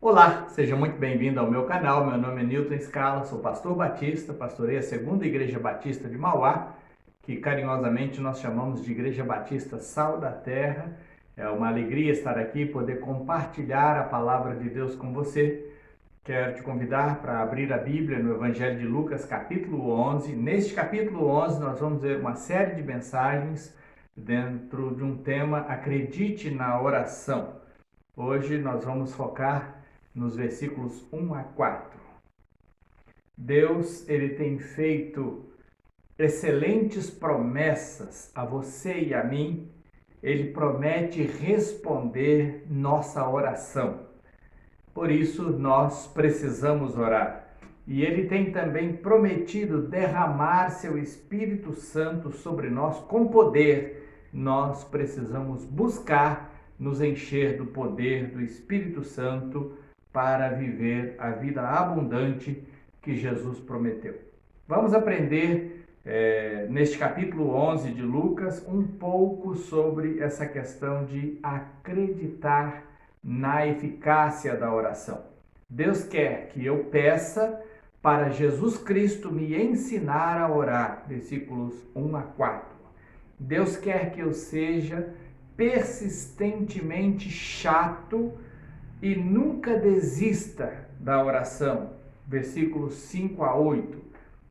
Olá, seja muito bem-vindo ao meu canal. Meu nome é Newton Scala, sou pastor batista, pastorei a Segunda Igreja Batista de Mauá, que carinhosamente nós chamamos de Igreja Batista Sal da Terra. É uma alegria estar aqui e poder compartilhar a palavra de Deus com você. Quero te convidar para abrir a Bíblia no Evangelho de Lucas, capítulo 11. Neste capítulo 11, nós vamos ver uma série de mensagens dentro de um tema Acredite na Oração. Hoje nós vamos focar nos versículos 1 a 4. Deus, ele tem feito excelentes promessas a você e a mim. Ele promete responder nossa oração. Por isso nós precisamos orar. E ele tem também prometido derramar seu Espírito Santo sobre nós com poder. Nós precisamos buscar nos encher do poder do Espírito Santo para viver a vida abundante que Jesus prometeu. Vamos aprender neste capítulo 11 de Lucas um pouco sobre essa questão de acreditar na eficácia da oração. Deus quer que eu peça para Jesus Cristo me ensinar a orar, versículos 1 a 4. Deus quer que eu seja persistentemente chato e nunca desista da oração, versículos 5 a 8.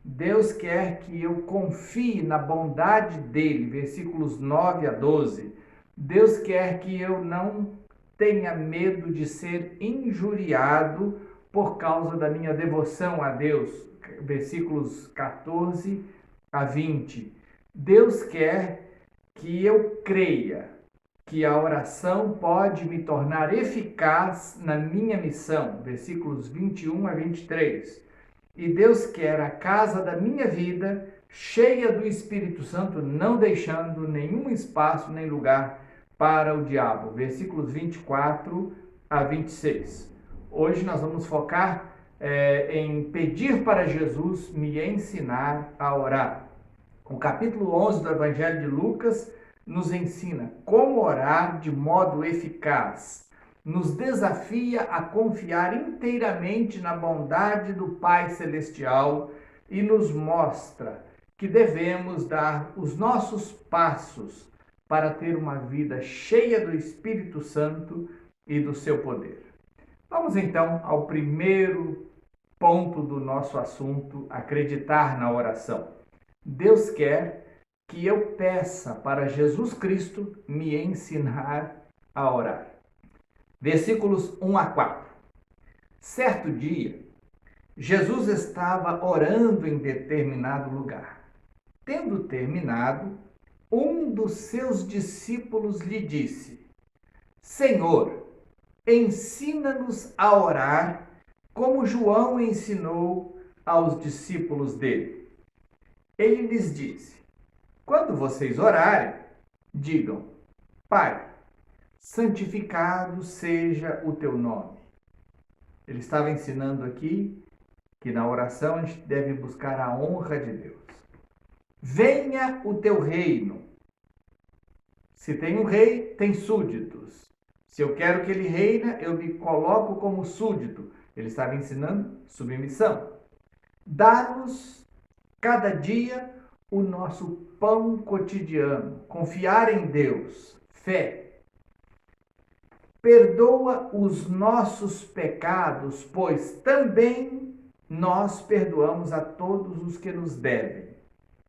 Deus quer que eu confie na bondade dele, versículos 9 a 12. Deus quer que eu não tenha medo de ser injuriado por causa da minha devoção a Deus, versículos 14 a 20. Deus quer que eu creia que a oração pode me tornar eficaz na minha missão, versículos 21 a 23. E Deus quer a casa da minha vida cheia do Espírito Santo, não deixando nenhum espaço nem lugar para o diabo, versículos 24 a 26. Hoje nós vamos focar em pedir para Jesus me ensinar a orar. O capítulo 11 do Evangelho de Lucas nos ensina como orar de modo eficaz. Nos desafia a confiar inteiramente na bondade do Pai Celestial e nos mostra que devemos dar os nossos passos para ter uma vida cheia do Espírito Santo e do seu poder. Vamos então ao primeiro ponto do nosso assunto, acreditar na oração. Deus quer que eu peça para Jesus Cristo me ensinar a orar. Versículos 1 a 4. Certo dia, Jesus estava orando em determinado lugar. Tendo terminado, um dos seus discípulos lhe disse: Senhor, ensina-nos a orar, como João ensinou aos discípulos dele. Ele lhes disse: Quando vocês orarem, digam: Pai, santificado seja o teu nome. Ele estava ensinando aqui que na oração a gente deve buscar a honra de Deus. Venha o teu reino. Se tem um rei, tem súditos. Se eu quero que ele reina, eu me coloco como súdito. Ele estava ensinando submissão. Dá-nos cada dia o nosso pão cotidiano. Confiar em Deus. Fé. Perdoa os nossos pecados, pois também nós perdoamos a todos os que nos devem.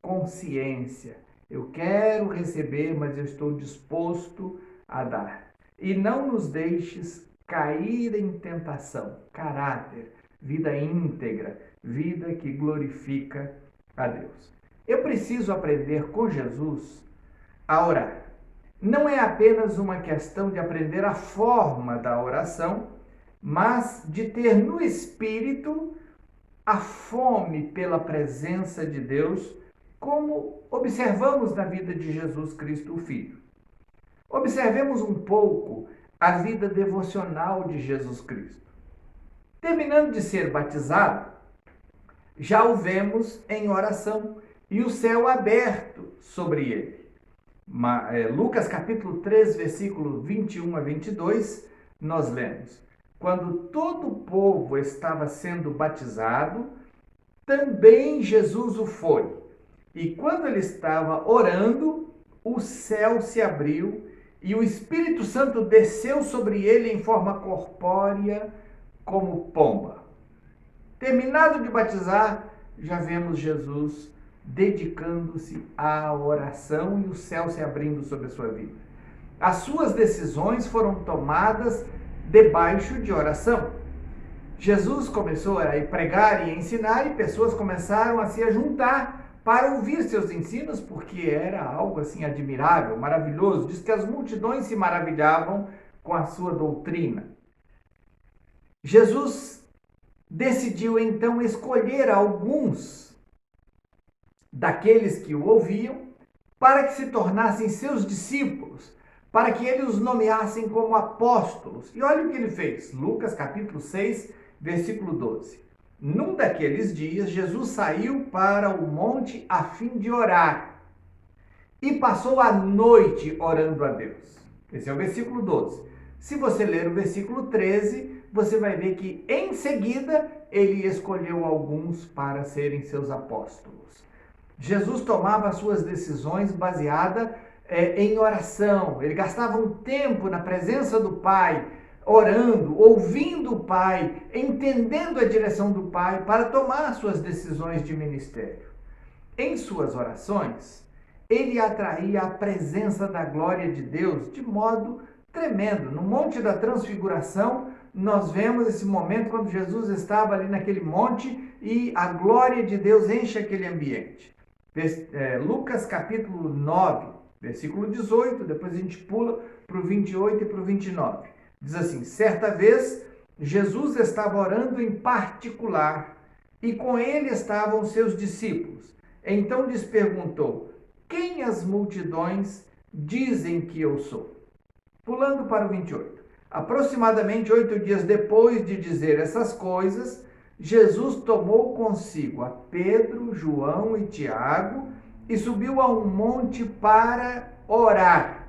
Consciência. Eu quero receber, mas eu estou disposto a dar. E não nos deixes cair em tentação. Caráter, vida íntegra, vida que glorifica a Deus. Eu preciso aprender com Jesus a orar. Não é apenas uma questão de aprender a forma da oração, mas de ter no espírito a fome pela presença de Deus, como observamos na vida de Jesus Cristo, o Filho. Observemos um pouco a vida devocional de Jesus Cristo. Terminando de ser batizado, já o vemos em oração e o céu aberto sobre ele. Lucas capítulo 3, versículo 21 a 22, nós lemos: quando todo o povo estava sendo batizado, também Jesus o foi. E quando ele estava orando, o céu se abriu e o Espírito Santo desceu sobre ele em forma corpórea como pomba. Terminado de batizar, já vemos Jesus dedicando-se à oração e o céu se abrindo sobre a sua vida. As suas decisões foram tomadas debaixo de oração. Jesus começou a pregar e ensinar e pessoas começaram a se juntar para ouvir seus ensinos, porque era algo assim admirável, maravilhoso. Diz que as multidões se maravilhavam com a sua doutrina. Jesus decidiu então escolher alguns daqueles que o ouviam para que se tornassem seus discípulos, para que ele os nomeassem como apóstolos. E olha o que ele fez. Lucas capítulo 6, versículo 12. Num daqueles dias, Jesus saiu para o monte a fim de orar e passou a noite orando a Deus. Esse é o versículo 12. Se você ler o versículo 13, você vai ver que em seguida ele escolheu alguns para serem seus apóstolos. Jesus tomava suas decisões baseada em oração. Ele gastava um tempo na presença do Pai, orando, ouvindo o Pai, entendendo a direção do Pai para tomar suas decisões de ministério. Em suas orações, ele atraía a presença da glória de Deus de modo tremendo. No Monte da Transfiguração, nós vemos esse momento quando Jesus estava ali naquele monte e a glória de Deus enche aquele ambiente. Lucas capítulo 9, versículo 18, depois a gente pula para o 28 e para o 29. Diz assim: certa vez, Jesus estava orando em particular e com ele estavam seus discípulos. Então lhes perguntou: quem as multidões dizem que eu sou? Pulando para o 28. Aproximadamente 8 dias depois de dizer essas coisas, Jesus tomou consigo a Pedro, João e Tiago e subiu a um monte para orar.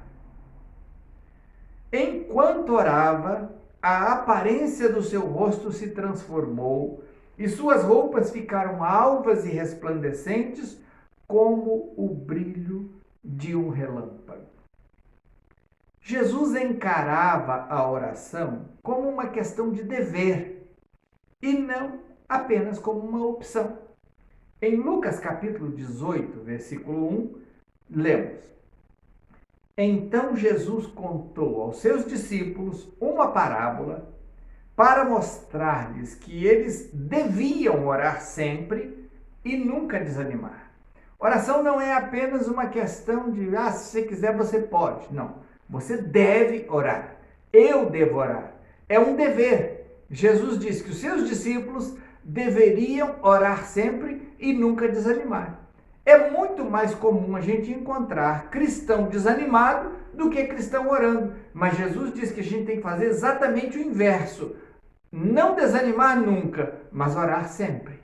Enquanto orava, a aparência do seu rosto se transformou e suas roupas ficaram alvas e resplandecentes como o brilho de um relâmpago. Jesus encarava a oração como uma questão de dever e não apenas como uma opção. Em Lucas capítulo 18, versículo 1, lemos: então Jesus contou aos seus discípulos uma parábola para mostrar-lhes que eles deviam orar sempre e nunca desanimar. Oração não é apenas uma questão de, se você quiser você pode. Não, você deve orar. Eu devo orar. É um dever. Jesus disse que os seus discípulos deveriam orar sempre e nunca desanimar. É muito mais comum a gente encontrar cristão desanimado do que cristão orando. Mas Jesus diz que a gente tem que fazer exatamente o inverso. Não desanimar nunca, mas orar sempre.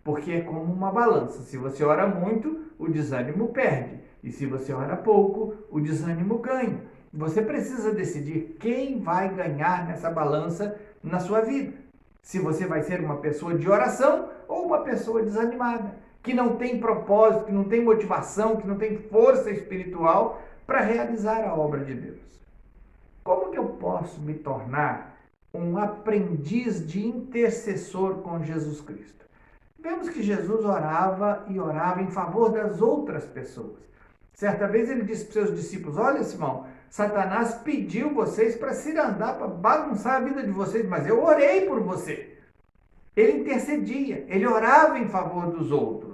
Porque é como uma balança. Se você ora muito, o desânimo perde. E se você ora pouco, o desânimo ganha. Você precisa decidir quem vai ganhar nessa balança na sua vida. Se você vai ser uma pessoa de oração ou uma pessoa desanimada, que não tem propósito, que não tem motivação, que não tem força espiritual para realizar a obra de Deus. Como que eu posso me tornar um aprendiz de intercessor com Jesus Cristo? Vemos que Jesus orava e orava em favor das outras pessoas. Certa vez ele disse para os seus discípulos: olha, Simão, Satanás pediu vocês para se andar, para bagunçar a vida de vocês, mas eu orei por você. Ele intercedia, ele orava em favor dos outros.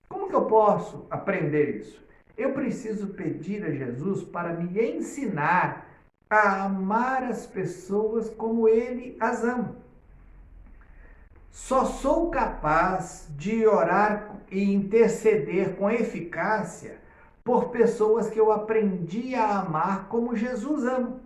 Como que eu posso aprender isso? Eu preciso pedir a Jesus para me ensinar a amar as pessoas como ele as ama. Só sou capaz de orar e interceder com eficácia por pessoas que eu aprendi a amar como Jesus ama.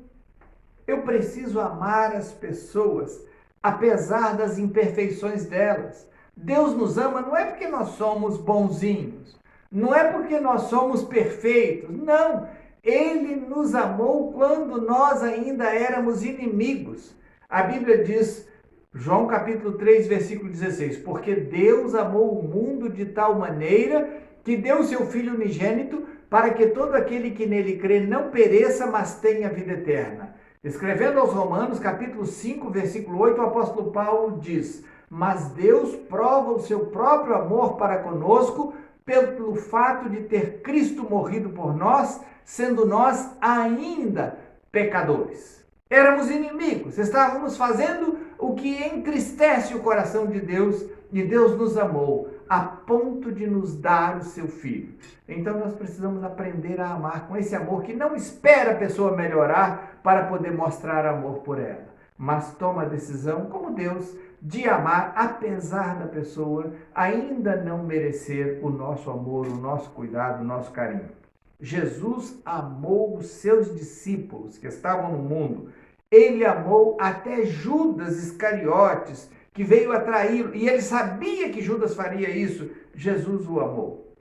Eu preciso amar as pessoas, apesar das imperfeições delas. Deus nos ama não é porque nós somos bonzinhos, não é porque nós somos perfeitos, não. Ele nos amou quando nós ainda éramos inimigos. A Bíblia diz, João capítulo 3, versículo 16, porque Deus amou o mundo de tal maneira que deu seu Filho unigênito para que todo aquele que nele crê não pereça, mas tenha vida eterna. Escrevendo aos Romanos, capítulo 5, versículo 8, o apóstolo Paulo diz, mas Deus prova o seu próprio amor para conosco pelo fato de ter Cristo morrido por nós, sendo nós ainda pecadores. Éramos inimigos, estávamos fazendo o que entristece o coração de Deus, e Deus nos amou a ponto de nos dar o seu Filho. Então nós precisamos aprender a amar com esse amor que não espera a pessoa melhorar para poder mostrar amor por ela, mas toma a decisão, como Deus, de amar apesar da pessoa ainda não merecer o nosso amor, o nosso cuidado, o nosso carinho. Jesus amou os seus discípulos que estavam no mundo. Ele amou até Judas Iscariotes, que veio a traí-lo, e ele sabia que Judas faria isso. Jesus o amou.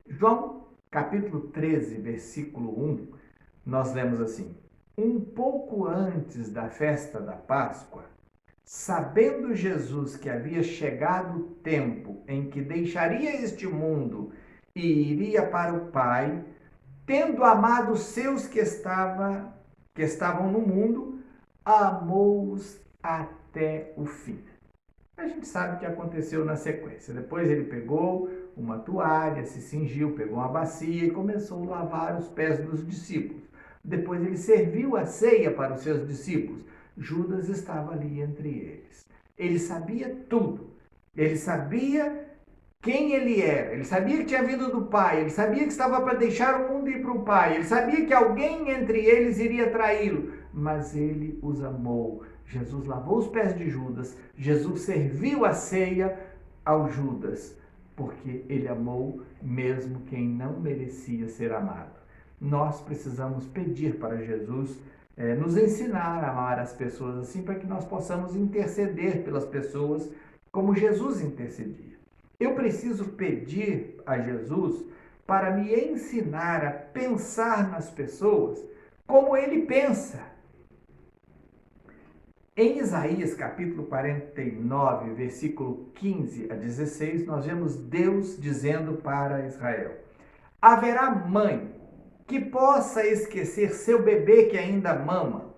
João, capítulo 13, versículo 1, nós lemos assim: um pouco antes da festa da Páscoa, sabendo Jesus que havia chegado o tempo em que deixaria este mundo e iria para o Pai, tendo amado os seus que estavam no mundo, amou-os até o fim. A gente sabe o que aconteceu na sequência. Depois ele pegou uma toalha, se cingiu, pegou uma bacia e começou a lavar os pés dos discípulos. Depois ele serviu a ceia para os seus discípulos. Judas estava ali entre eles. Ele sabia tudo. Ele sabia quem ele era. Ele sabia que tinha vindo do Pai. Ele sabia que estava para deixar o mundo e ir para o Pai. Ele sabia que alguém entre eles iria traí-lo. Mas ele os amou. Jesus lavou os pés de Judas. Jesus serviu a ceia ao Judas. Porque ele amou mesmo quem não merecia ser amado. Nós precisamos pedir para Jesus nos ensinar a amar as pessoas assim, para que nós possamos interceder pelas pessoas como Jesus intercedia. Eu preciso pedir a Jesus para me ensinar a pensar nas pessoas como ele pensa. Em Isaías capítulo 49, versículo 15 a 16, nós vemos Deus dizendo para Israel: haverá mãe que possa esquecer seu bebê que ainda mama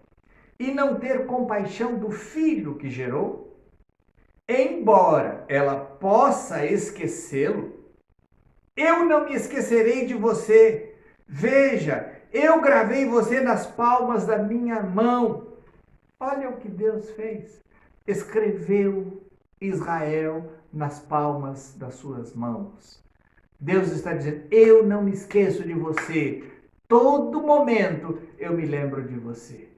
e não ter compaixão do filho que gerou? Embora ela possa esquecê-lo, eu não me esquecerei de você. Veja, eu gravei você nas palmas da minha mão. Olha o que Deus fez. Escreveu Israel nas palmas das suas mãos. Deus está dizendo, eu não me esqueço de você. Todo momento eu me lembro de você.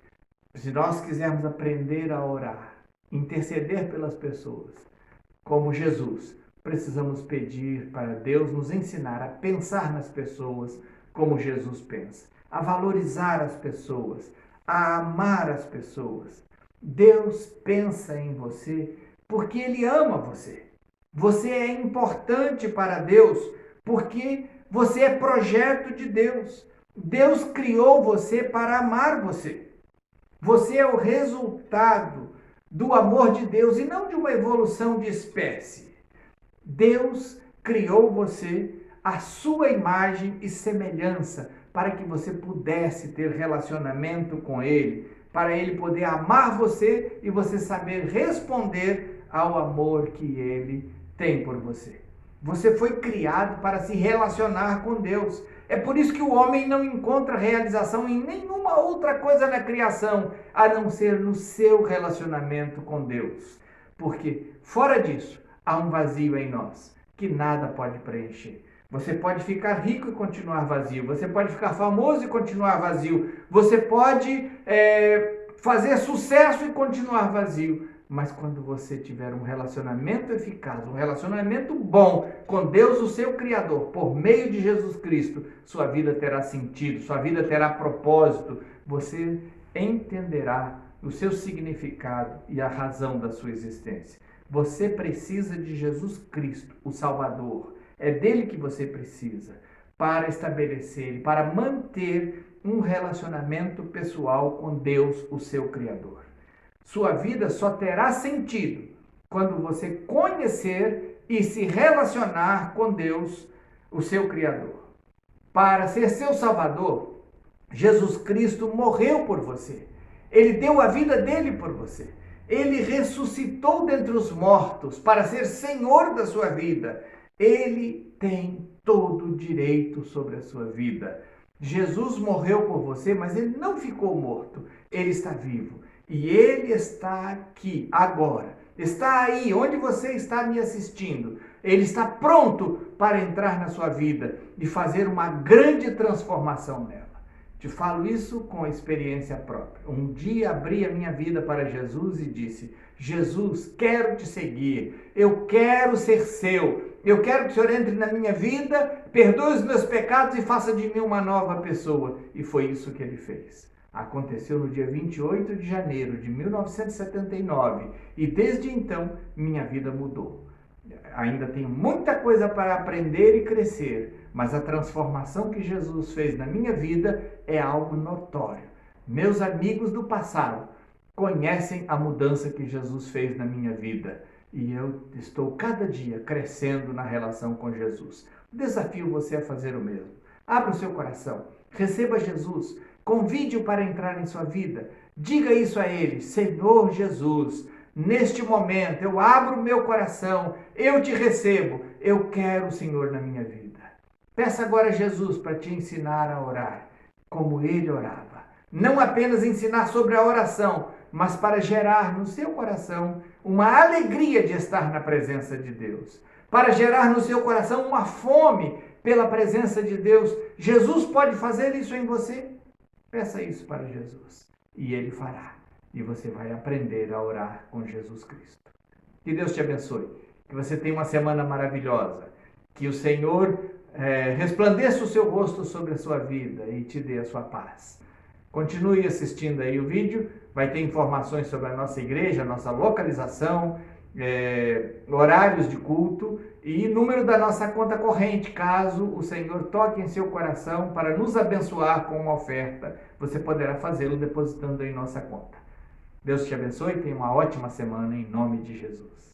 Se nós quisermos aprender a orar, interceder pelas pessoas, como Jesus, precisamos pedir para Deus nos ensinar a pensar nas pessoas como Jesus pensa, a valorizar as pessoas, a amar as pessoas. Deus pensa em você porque Ele ama você. Você é importante para Deus porque você é projeto de Deus. Deus criou você para amar você. Você é o resultado do amor de Deus e não de uma evolução de espécie. Deus criou você à sua imagem e semelhança para que você pudesse ter relacionamento com Ele, para Ele poder amar você e você saber responder ao amor que Ele tem por você. Você foi criado para se relacionar com Deus. É por isso que o homem não encontra realização em nenhuma outra coisa na criação, a não ser no seu relacionamento com Deus. Porque fora disso, há um vazio em nós que nada pode preencher. Você pode ficar rico e continuar vazio. Você pode ficar famoso e continuar vazio. Você pode fazer sucesso e continuar vazio. Mas quando você tiver um relacionamento eficaz, um relacionamento bom com Deus, o seu Criador, por meio de Jesus Cristo, sua vida terá sentido, sua vida terá propósito. Você entenderá o seu significado e a razão da sua existência. Você precisa de Jesus Cristo, o Salvador. É dele que você precisa para estabelecer, para manter um relacionamento pessoal com Deus, o seu Criador. Sua vida só terá sentido quando você conhecer e se relacionar com Deus, o seu Criador. Para ser seu Salvador, Jesus Cristo morreu por você. Ele deu a vida dele por você. Ele ressuscitou dentre os mortos para ser Senhor da sua vida. Ele tem todo o direito sobre a sua vida. Jesus morreu por você, mas ele não ficou morto. Ele está vivo. E ele está aqui, agora. Está aí, onde você está me assistindo. Ele está pronto para entrar na sua vida e fazer uma grande transformação nela. Te falo isso com experiência própria. Um dia abri a minha vida para Jesus e disse: Jesus, quero te seguir, eu quero ser seu, eu quero que o Senhor entre na minha vida, perdoe os meus pecados e faça de mim uma nova pessoa. E foi isso que ele fez. Aconteceu no dia 28 de janeiro de 1979 e desde então minha vida mudou. Ainda tenho muita coisa para aprender e crescer, mas a transformação que Jesus fez na minha vida é algo notório. Meus amigos do passado conhecem a mudança que Jesus fez na minha vida e eu estou cada dia crescendo na relação com Jesus. Desafio você a fazer o mesmo. Abra o seu coração, receba Jesus, convide-o para entrar em sua vida, diga isso a ele: Senhor Jesus, neste momento eu abro o meu coração, eu te recebo, eu quero o Senhor na minha vida. Peça agora a Jesus para te ensinar a orar, como ele orava. Não apenas ensinar sobre a oração, mas para gerar no seu coração uma alegria de estar na presença de Deus. Para gerar no seu coração uma fome pela presença de Deus. Jesus pode fazer isso em você? Peça isso para Jesus e ele fará. E você vai aprender a orar com Jesus Cristo. Que Deus te abençoe. Que você tenha uma semana maravilhosa. Que o Senhor resplandeça o seu rosto sobre a sua vida e te dê a sua paz. Continue assistindo aí o vídeo. Vai ter informações sobre a nossa igreja, a nossa localização, horários de culto e número da nossa conta corrente, caso o Senhor toque em seu coração para nos abençoar com uma oferta. Você poderá fazê-lo depositando em nossa conta. Deus te abençoe e tenha uma ótima semana em nome de Jesus.